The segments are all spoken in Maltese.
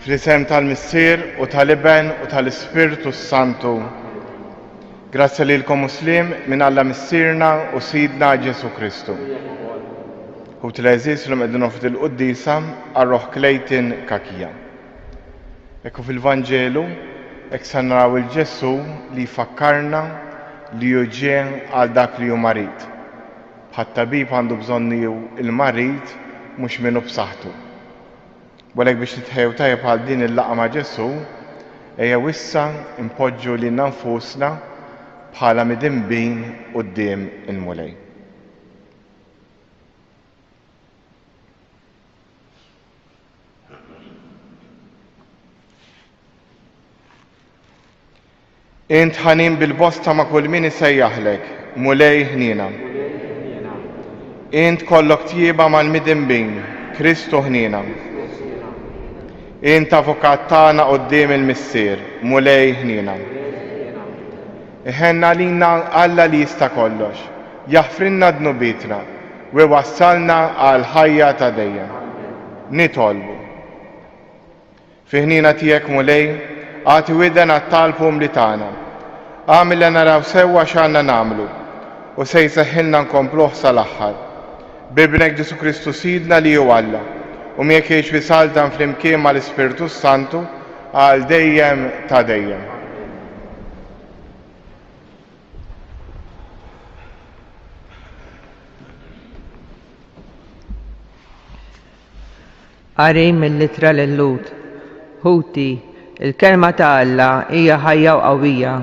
Fl-isem tal-Missier u tal-Iben u tal-Ispirtu Santu. Grazzi lilkom Muslim minn Alla Missierna u Sidna Ġesu Kristu. U t-leżis l-lum id-dinu fil-Quddisa għarroħ Klejtin Kakija. Ekku fil-Vangelu, ek sanraw il-Ġesu li fakkarna li juġien għal dak li ju marit. Bħat-tabib għandu bżonni il-marit mux minnu b'saħħtu. Walek biex nitħew tajab għal din il-laqa ma' Ġesu, eja wissa impoġġu li nfusna bħala midimbin quddiem il-mulej. Int ħanin bil-bosta ma' kull min isejjaħlek, mulej ħnina. Int kollok tjieba mal-midimbin, Kristu ħnina. Int avukat tagħna quddiem il-Missier, mulej ħnina. Iħenna lina Alla li jista' kollox, jaħfrinna dnubitna u wassalna għal ħajja ta' dejjem. Nitolbu. Fi ħnina tiegħek mulej, għati widen għat-talbhom li tagħna. Għamil li naraw sewwa x'għandna nagħmlu u se jseħħilna nkompluh sal-aħħar. Bibnek Ġesu Kristu Sidna li hu Alla. U miek jiex bisaltan fl-imkien ma l-Ispirtu Santu għal dejjem ta' dejjem. Qari mill-litra l-Lut. Ħuti, il-kelma ta' Alla hija ħajja u qawwija.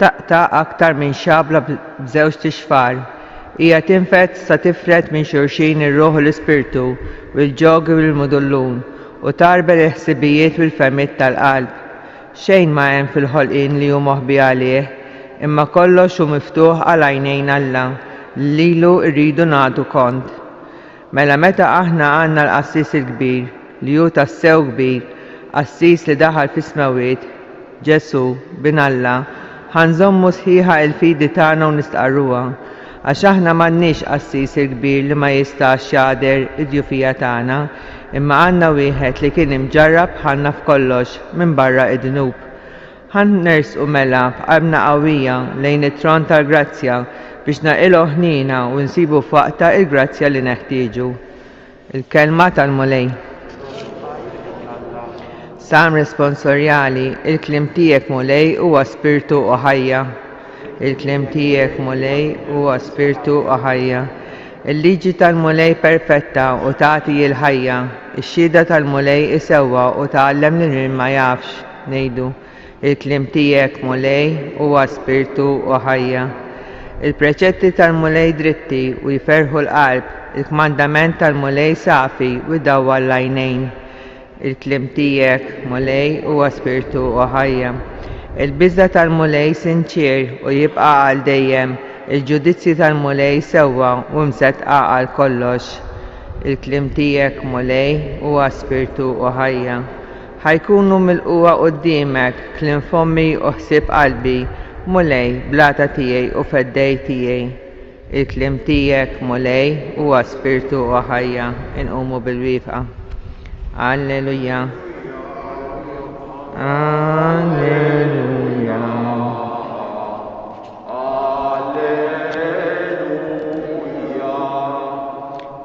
Taqta' aktar minn xabla b'żewġ tixfar. Hija tinfet sa tifret minn xulxin ir-Ruħ u l-Ispirtu u l-ġogri u l-mudullun u tarbel il-ħsibijiet u l-femiet tal-qalb. Xejn ma hemm fil-ħolqien li hu moħbi għalih, imma kollox hu miftuħ għal għajnejn Alla lilu rridu nagħtu kont. Mela meta aħna għandna l-Qassis il-kbir li hu tassew kbir, Qassis li daħal fis-smawiet, Ġesu bin Alla, ħanżommu sħiħa il-fidi tagħna u nistqarruha. Għax aħna m'għandniex Qassis il-kbir li ma jistax jagħder id-djufija tagħna, imma għandna wieħed li kien imġarrab ħanna f'kollox minn barra id-dnub. Ħannersqu mela b'qalbna qawwija lejn it-tron tal-grazzja biex naqilgħu ħnina u nsibu f'waqta il-grazzja li neħtieġu. Il-kelma tal-mulej. Sam responsorjali, il-klim tiegħek mulej huwa spirtu u ħajja. Il-klim tiegħek mulej huwa spirtu u ħajja. Il-liġi tal-mulej perfetta u tagħti l-ħajja. Ix-xhieda tal-mulej isewwa u tgħallem lil min ma jafx ngħidu. Il-klim tiegħek mulej huwa spirtu u ħajja. Il-preċetti tal-mulej dritti u jferħu l-qalb. Il-kmandament tal-mulej safi u jdawwa l-għajnejn. Il-klim tiegħek mulej huwa spirtu u ħajja. Il-biża tal-mulej sinċir u jibqa' għal dejjem, il-ġudizzji tal-mulej sewwa u msettqa għal kollox. Il-klim tiegħek mulej huwa spirtu u ħajja. Ħajkunu milquwa quddiemek kliem fommi u ħsieb qalbi, mulej blata tiegħi u feddej tiegħi. Il-klim tiegħek mulej huwa spirtu u ħajja. Inqumu bil-wifqa. Alleluja. Alleluja. Alleluja.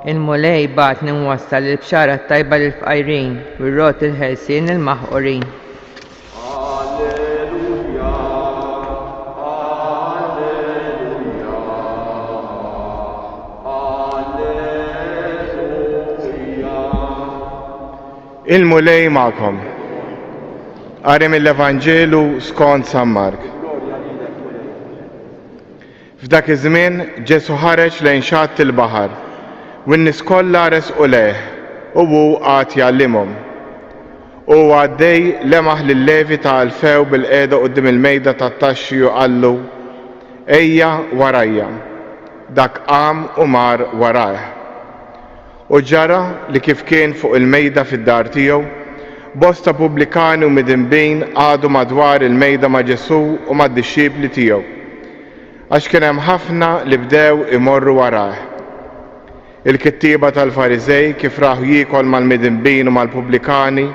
Il-mulej bat nimwassal il-bxara tajba l-fqajrin u r-rot il-ħelsien il-maħqurin. Alleluja. Alleluja. Alleluja. Il-mulej ma'kom. Qari mill-Evanġelu skont San Mark. F'dak iż-żmien Ġesu ħareġ lejn xatt il-baħar u n-nies kollha resqu lejh u hu qagħd jgħallimhom. U għaddej lemaħ lil-Levi ta' Alfew bil-qiegħda quddiem il-mejda tat-taxxi u qallu: Ejja warajja. Dak qam u mar warajh. U ġara li kif kien fuq il-mejda fid-dar tiegħu, bosta pubblikani u midimbin għadu madwar il-mejda ma' Ġesu u mad-dixxiepli tiegħu, għax kien hemm ħafna li bdew imorru warah. Il-kittieba tal-Farizej kif raħu jiekol mal-midimbin u mal-pubblikani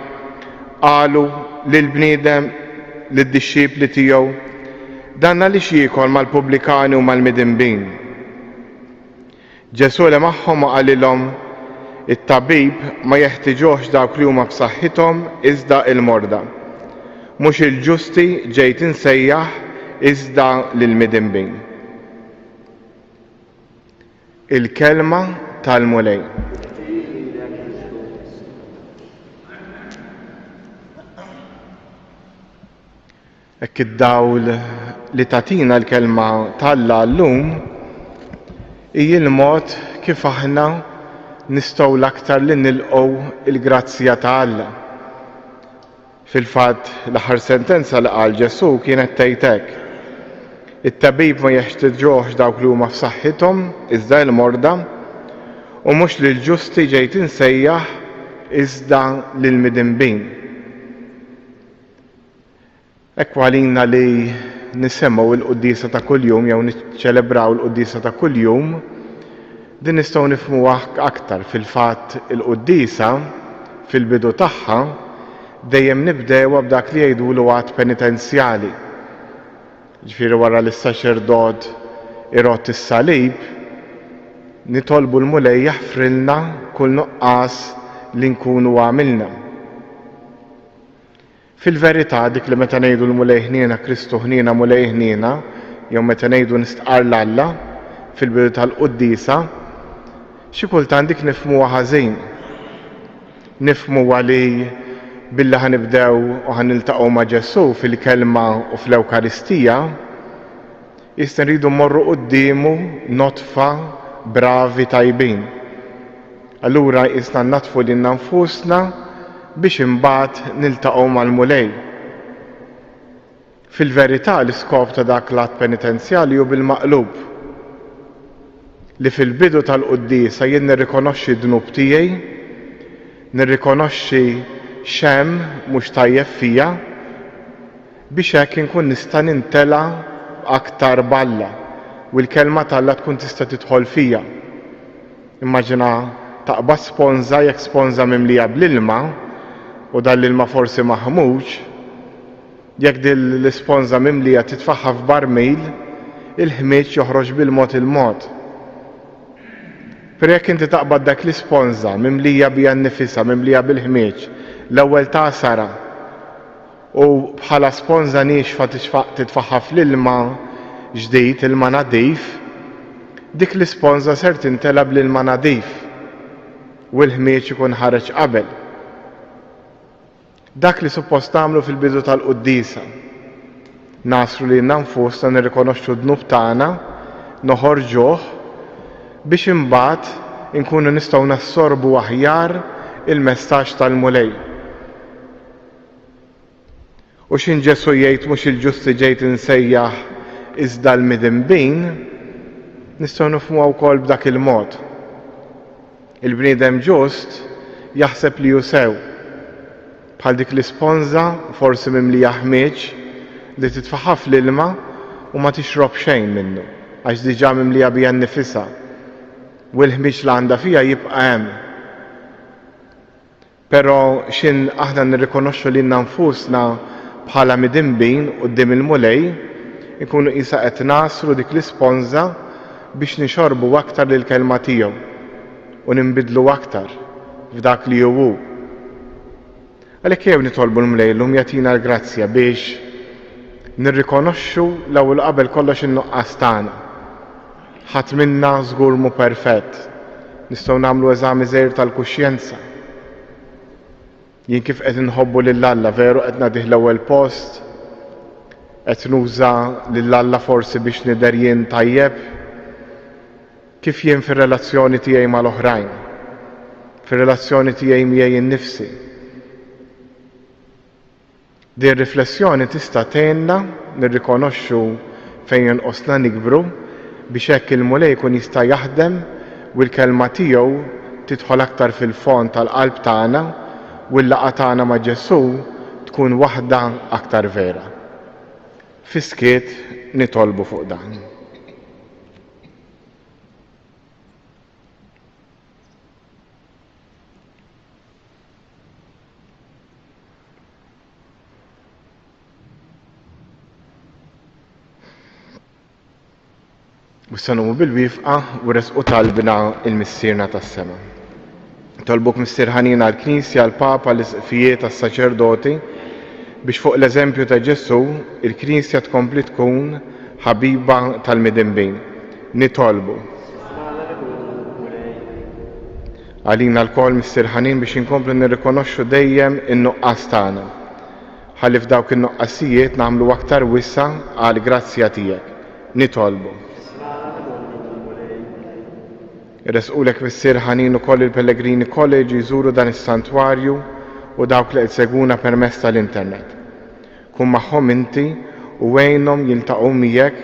qalu lill-bniedem lid-dixxipli tiegħu dan għaliex jiekol mal-pubblikani u mal-midinbin. Ġesu li magħhom qalilhom it-tabib ma jeħtieġuhx dawk li huma b'saħħithom iżda l-morda. Mhux il-ġusti ġejt insejjaħ iżda lill-midinbin. Il-kelma tal-mulej. Hekk id-dawl li tatina l-kelma tal-Alla llum hija l-mod kif aħna nistgħu l-aktar li nilqgħu il-grazzja ta' Alla. Fil-fatt l-aħħar sentenza li qal Ġesu kienet tgħid hekk: it-tabib ma jeħtieġuhx dawk li huma f'saħħithom iżda l-morda u mhux lill-ġusti ġejt insejjaħ iżda lill-midinbin. Hekk għalina li nisemgħu l-qudiesa ta' kuljum jew niċċelebraw l-qudiesa ta' kuljum, din nistgħu nifhmuha aktar. Fil-fatt il-qudiesa fil-bidu tagħha dejjem nibdewha b'dak li jgħidulu għad penitenzjali. Ġifieri wara li s-saċerdot irott is-salib, nitolbu l-mulej jaħfrilna kull nuqqas li nkunu għamilna. Fil-verità dik li meta ngħidu l-mulej ħniena Kristu ħniena mulej ħniena, jew meta ngħidu nistqar l-Alla fil-bidu tal-qudiesa, xi kultant dik nifhmuha ħażin. Nifhmuha li billi ħanibdew u ħaniltaqgħu ma' Ġesu fil-kelma u fl-Ewkaristija, jista' nridu mmorru qudiemu notfa bravi tajbin. Allura jista' natfu lilna nfusna biex imbagħad niltaqgħu mal-mulej. Fil-verità l-iskop ta' dak l-att penitenzjali hu bil-maqlub. Li fil-bidu tal-qudiesa jien nirrikonoxxi d-dnub tiegħi, nirrikonoxxi xemm mhux tajjeb fija biex hekk inkun nista' nintela aktar balla u l-kelma tal-Alla tkun tista' tidħol fija. Immaġina taqba sponża jekk sponża mimlija bl-ilma u dan l-ilma forsi maħmuġ, jekk din l-isponża mimlija titfaħħa f'barmil, il-ħmieġ joħroġ bil-mod il-mod. Per jekk inti taqbad dak l-isponża mimlija bija nnifisha, mimlija bil-ħmieġ, l-ewwel ta'sara u bħala sponża nixfa titfaħħa fl-ilma ġdid, ilma nadif, dik l-isponża ser tintela bl-ilma nadif u l-ħmieġ ikun ħareġ qabel. Dak li suppost nagħmlu fil-bidu tal-qudiesa. Nasru li nfusna nirrikonoxxu d-dnub tagħna, noħorġuh biex imbagħad inkunu nistgħu nassorbu aħjar il-messaġġ tal-mulej. U x'in Ġesu jgħid mhux il-ġusti ġejt insejjaħ iżda l-midinbin, nistgħu nifhmuha wkoll b'dak il-mod. Il-bniedem ġust jaħseb li hu sew. Bħal dik l-isponża forsi mimlija ħmieġ li titfaħħa fl-ilma u ma tixrob xejn minnu għax diġà mimlija bija nnifisha u l-ħmieġ li għandha fija jibqa' hemm. Però x'in aħna nirrikonoxxu lilna nfusna bħala midinbin quddiem il-mulej, ikunu qisha qed nasru dik l-isponża biex nixorbu aktar lill-kelma tiegħu u ninbidlu aktar f'dak li hu. Għalhekk jew nitolbu l-mulej llum jagħtina l-grazzja biex nirrikonoxxu l-ewwel qabel kollox in-nuqqas tagħna. Ħadd minna żgur mhu perfett. Nistgħu nagħmlu eżami żgħir tal-kuxjenza. Jien kif qed inħobbu lill-Alla veru qed nagħdih l-ewwel post, qed nuża lill-Alla forsi biex nidher jien tajjeb, kif jien fir-relazzjoni tiegħi mal-oħrajn, fir-relazzjoni tiegħi miegħi innifsi. Din riflessjoni tista' tgħinna nirrikonoxxu fejn jonqosna nikbru biex hekk il-mulej jkun jista' jaħdem u l-kelma tiegħu tidħol aktar fil-fond tal-qalb tagħna u l-laqgħa tagħna ma' Ġesu tkun waħda aktar vera. Fiskiet nitolbu fuq dan. Wissanumu bil-wifqa u resqu talbina il-missierna tas-sema. Tolbuk Missier Ħanina l-Knisja, l-Papa, l-isqfijiet tas-saċerdoti biex fuq l-eżempju ta' Ġesu il-Knisja tkompli tkun ħabiba tal-midinbin. Nitolbu. Għalina l-kol Missier Ħanin biex inkomplu nirrikonoxxu dejjem in-nuqqas tagħna. Ħalli f'dawk in-nuqqasijiet nagħmlu aktar wissa għal grazzja tiegħek. Nitolbu. Irresqulek Missier Ħanin ukoll il-Pellegrini College jżuru dan is-santwarju u dawk li qed seguna permezz tal-internet. Kun magħhom inti u għejnhom jiltaqgħu miegħek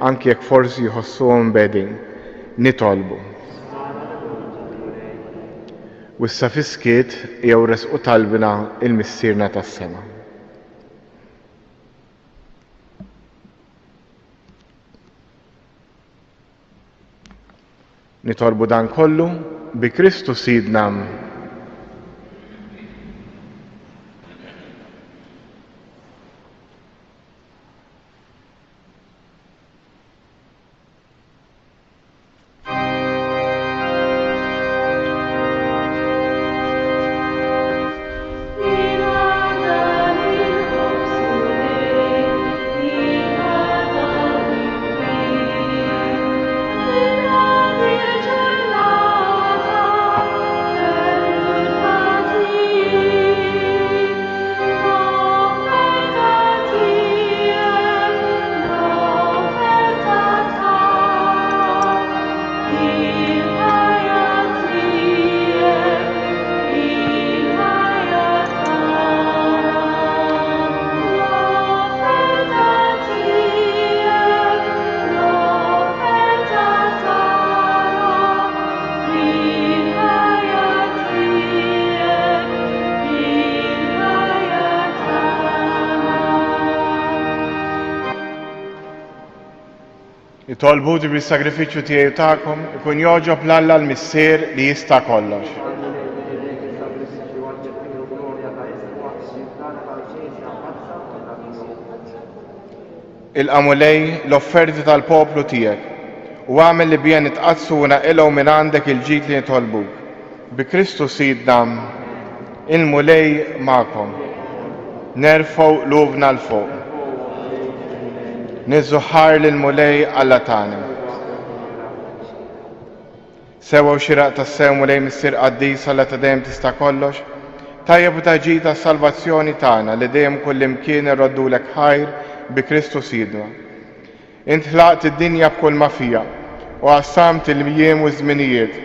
anke jekk forsi jħossuhom bedin. Nitolbu. U issa fiskiet jew resqu talbina il-missierna tas-sema. Nitolbu dan kollu bi Kristu Sidna. Tolbu di bis-sagrifiċċju tiegħi tagħkom ikun joġob l-Alla l-Missier li jista' kollox. Ilqamu lej l-offerti tal-poplu tiegħek u għamel li bija nitqazzu u naqilgħu minn għandek il-ġid li nitolbuk. Bi Kristu Sidna ilmu lej magħkom. Nerfgħu qlubna l fuq. Nizzuħar l-mulej Alla tagħna. Sewa u xiraq tas-sew mulej Missier Qaddis Alla ta' dejjem tista' kollox, tajjeb u taġid tas-salvazzjoni tagħna li dejjem kullimkien irroddulek ħajr bi Kristu Sidna. Int ħlaqt id-dinja b'kull ma fiha u qassamt il-jiem u żminijiet.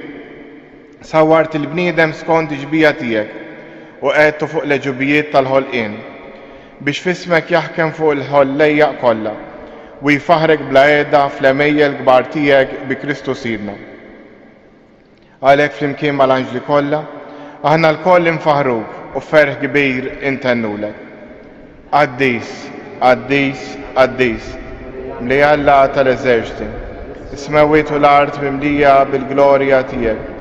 Sawwart il-bniedem skont ġbija tiegħek u qedtu fuq l-eġubijiet tal-ħolqien biex fismek jaħkem fuq il-ħollejja kollha u jifaħrek bla qiegħda fl-emejjel kbar tiegħek bi Kristu Sidna. Għalhekk flimkien mal-anġli kollha, aħna lkoll infaħruk u ferħ kbir intennulek. Qaddis, Qaddis, Qaddis, mli Alla tal-eżerċiti, is-smawiet u l-art mimlija bil-glorja tiegħek.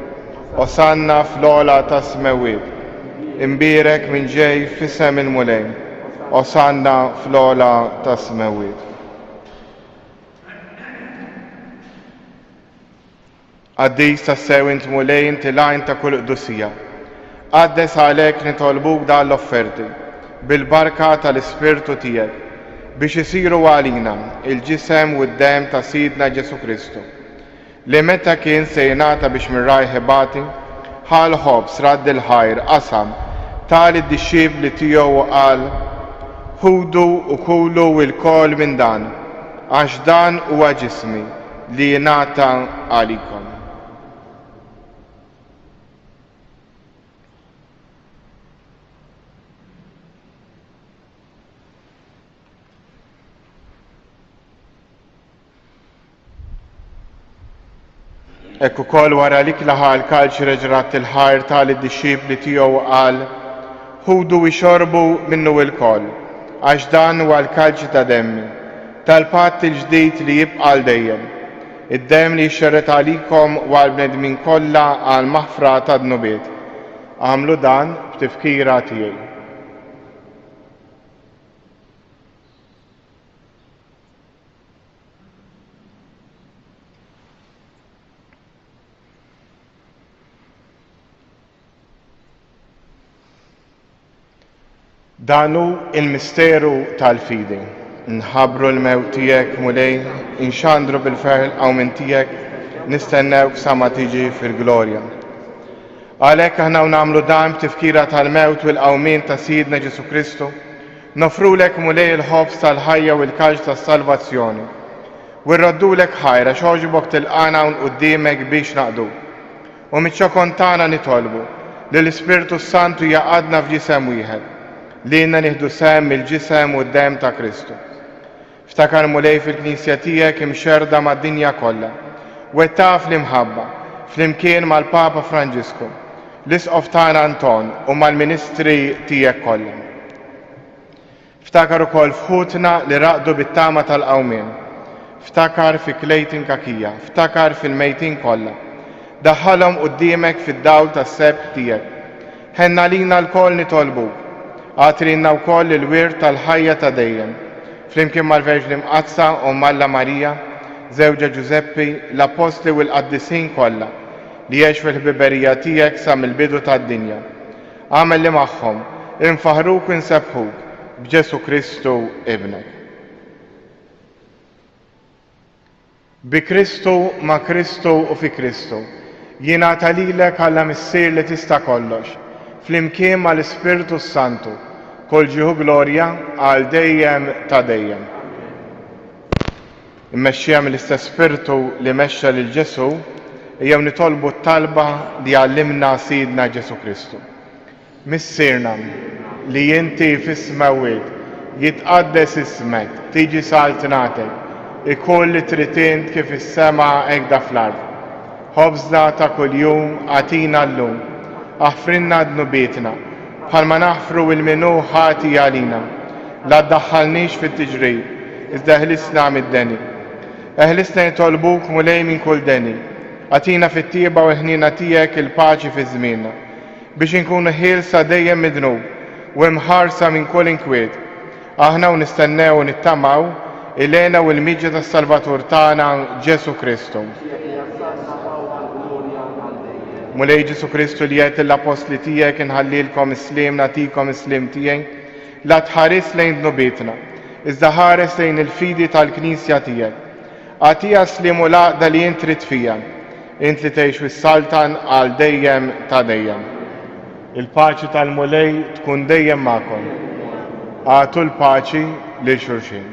Osanna fl-ola tas-smawiet, imbierek minn ġej f'isem il-mulej. Osanna fl-ola tas-smawiet. Qaddis tas-sew int mulej inti lajn ta' kull qdusija. Qaddes għalhekk nitolbuk dan l-offerti bil-barka tal-Ispirtu tiegħek biex isiru għalina il-ġisem u d-dem ta' Sidna Ġesu Kristu li meta kien se jingħata biex mir-rajħ ħibati ħal ħobbs radd il-ħajr qasam tal id-dixxiebli tiegħu qal ħudu u kulu l-kol minn dan għax dan huwa ġismi li jingħata għalikom. Ekku kol wara lik laħal kalċi reġrat il-ħajr tal id-dixxiebli tiegħu qal ħudu u xorbu minnu il-kol għax dan huwa l-kalċi ta' demmi tal-patt il-ġdid li jibqa' l dejjem. Id-dem li jxerret għalikom u għal-bnedmin kollha għal maħfra ta' dnubiet. Għamlu dan b'tifkira tiegħi. Danu il-misteru tal-fidi. Nħabru l-mewt tiegħek mulej, inxandru bil-ferħ il-qawmin tiegħek, nistennewk sa ma tiġi fil-glorja. Għalhekk aħna nagħmlu dan tifkira tal-mewt u l-qawmin ta' Sidna Ġesu Kristu, nofrulek mulej il-ħobs tal-ħajja u l-kaġġ tas-salvazzjoni. U rroddulek ħajra xogħġbok tilqana un qudiemek biex naqdu. U miċ-ċokontana nitolbu li l-Ispirtu Santu jaqadna f'ġisem wieħed, li jenna nieħdu sem il-ġisem u d-dem ta' Kristu. Ftakar mulej fil-Knisja tiegħek imxerda mad-dinja kollha, wettaq fl-imħabba, fl-imkien mal-Papa Franġisku, l-Isqof tagħna Anton u mal-Ministri tiegħek kollha. Ftakar ukoll fħutna li raqdu bit-tama tal-qawmien, ftakar fi Klejtin Kakija, ftakar fil-mejtin kollha, daħħalhom quddiemek fid-dawl tas-sebt tiegħek. Ħenna lina l-koll nitolbuk, għatrinna wkoll il-wirt tal-ħajja ta' dejjem, flimkien mal-Verġni Mqazza u Malla Marija, żewġa Ġuseppi, l-Apostli u l-Qaddisin kollha li jgħix fil-ħbiberija tiegħek sa mill-bidu tad-dinja. Għamel li magħhom, infaħruk u nsebħuk b'Ġesu Kristu Ibnek. Bi Kristu, ma' Kristu u fi Kristu, jingħata lilek Alla missier li tista' kollox, flimkien mal-Ispirtu Santu, kol ġieħu glorja għal dejjem ta' dejjem. Immexxija mill-istess Spirtu li mexxa lil Ġesu, jew nitolbu t-talba li għallimna Sidna Ġesu Kristu. Missierna li inti fis-smawiet jitqaddes ismek, tiġi saltnatek, ikun li tritint kif is-sema hekk fl-ard. Ħobżna ta' kuljum għatina llum, aħfrinna dnubietna, bħalma naħfru il-minu ħati għalina, la ddaħħalniex fit-tiġrib, iżda eħlisna mid-deni. Eħlisna jitolbuk mulej minn kull deni, għatina fit-tieba u ħnina tiegħek il-paċi fi żmienna, biex inkunu ħielsa dejjem midnub u imħarsa minn kull inkwiet. Aħna u nistennew u nittamaw il-għena u l-miġġa tas-Salvatur tagħna Ġesu Kristu. Mulej Ġesu Kristu li jgħid l-apostli tiegħek inħallilkom islim nagħtikom islim tiegħi, la tħares lejn dnubietna, iżda ħares lejn il-fidi tal-Knisja tiegħek. Għatija slim u laqda li int trid fija, int li tgħix fis-Saltan għal dejjem ta' dejjem. Il-paċi tal-mulej tkun dejjem magħkom. Għatu l-paċi lil xulxin.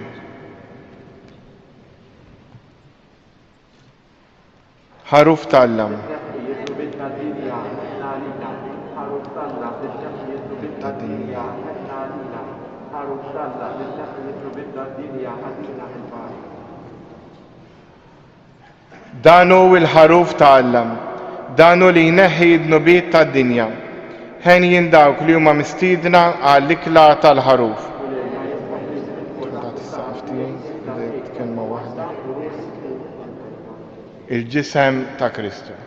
Ħaruf tal-lam. Danu il-ħaruf ta'allam, danu li jneħħi d-nubiet tad-dinja, ħen jindawk li huma mistiedna għall-ikla tal-ħaruf. Il-ġisem ta' Kristu.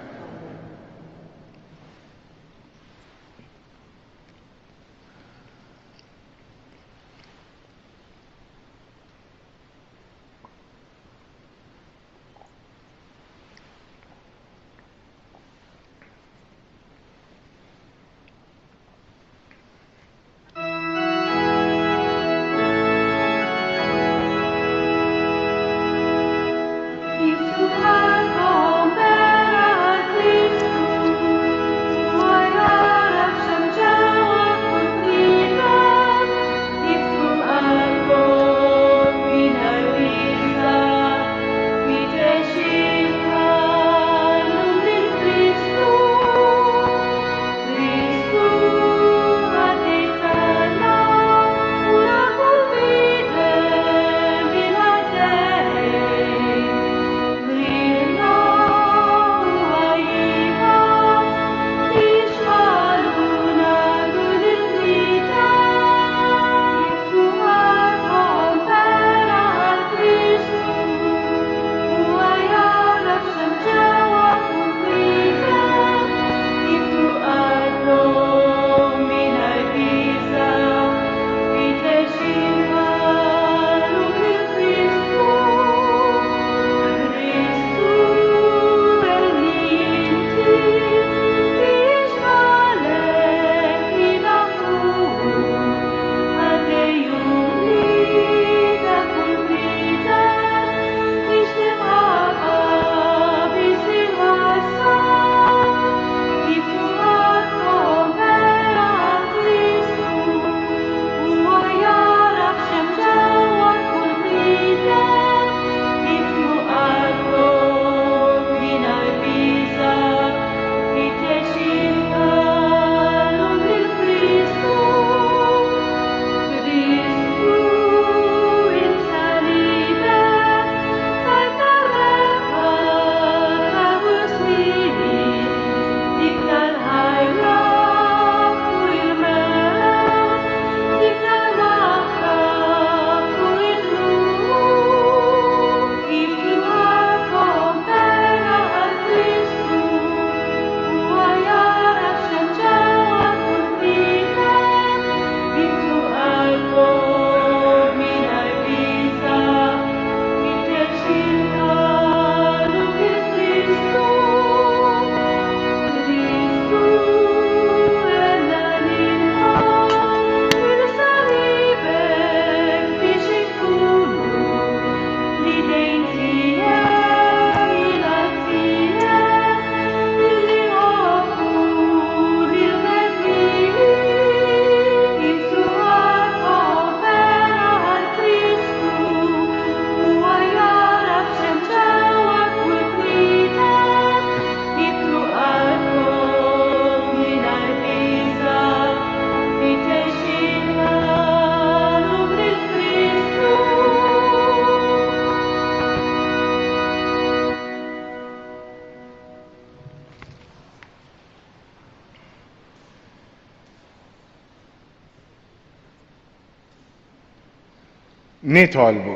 nitolbu.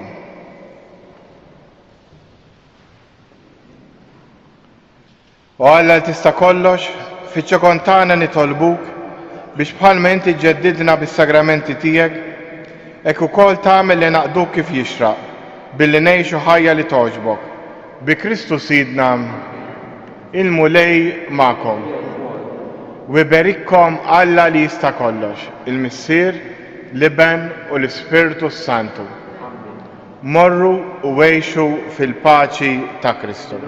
U Alla li tista' kollox, fiċ-ċokon tagħna nitolbuk biex bħalma inti ġeddidna bis-sagramenti tiegħek, hekk ukoll tagħmel li naqduk kif jixraq, billi ngħixu ħajja li togħġbok. Bi Kristu Sidna, il-mulej magħkom. U iberikkom Alla li jista' kollox, il-Missier, l-Iben u l-Ispirtu Santu. Morru u għejxu fil-paċi ta' Kristu.